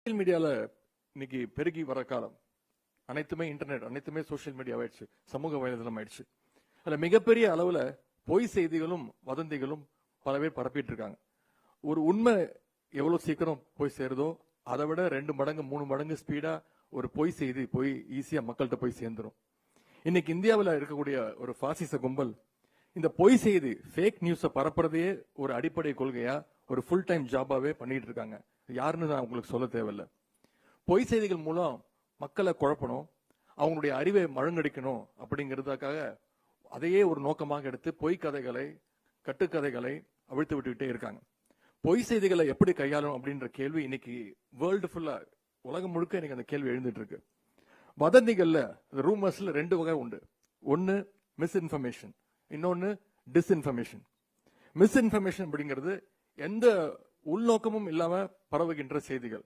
Social மீடியால இன்னைக்கு பெருகி வர காலம் அனைத்துமே இன்டர்நெட், அனைத்துமே சோசியல் மீடியா ஆயிடுச்சு, சமூக வலைதளம் ஆயிடுச்சு. அதுல மிகப்பெரிய அளவுல பொய் செய்திகளும் வதந்திகளும் பல பேர் பரப்பிட்டு இருக்காங்க. ஒரு உண்மை எவ்வளவு சீக்கிரம் போய் சேருதோ அதை விட 2 மடங்கு 3 மடங்கு ஸ்பீடா ஒரு பொய் செய்தி போய் ஈஸியா மக்கள்கிட்ட போய் சேர்ந்துரும். இன்னைக்கு இந்தியாவில் இருக்கக்கூடிய ஒரு பாசிச கும்பல் இந்த பொய் செய்தி ஃபேக் நியூஸை பரப்புறதையே ஒரு அடிப்படை கொள்கையா ஒரு ஃபுல் டைம் ஜாபாவே பண்ணிட்டு இருக்காங்க. யாருன்னு நான் உங்களுக்கு சொல்ல தேவையில்லை. பொய் செய்திகள் மூலம் மக்களை குழப்பணும், அவங்களுடைய அறிவை மழுங்கடிக்கணும் அப்படிங்கிறதுக்காக அதையே ஒரு நோக்கமாக எடுத்து பொய் கதைகளை, கட்டுக்கதைகளை அவிழ்த்து விட்டுக்கிட்டே இருக்காங்க. பொய் செய்திகளை எப்படி கையாளும் அப்படின்ற கேள்வி இன்னைக்கு வேர்ல்டு ஃபுல்லா, உலகம் முழுக்க இன்னைக்கு அந்த கேள்வி எழுந்துட்டு இருக்கு. வதந்திகள்ல, ரூமர்ஸ்ல 2 வகை உண்டு. ஒன்னு மிஸ்இன்ஃபர்மேஷன், இன்னொன்னு டிஸ்இன்ஃபர்மேஷன். மிஸ்இன்ஃபர்மேஷன் அப்படிங்கிறது எந்த உள்நோக்கமும் இல்லாம பரவுகின்ற செய்திகள்.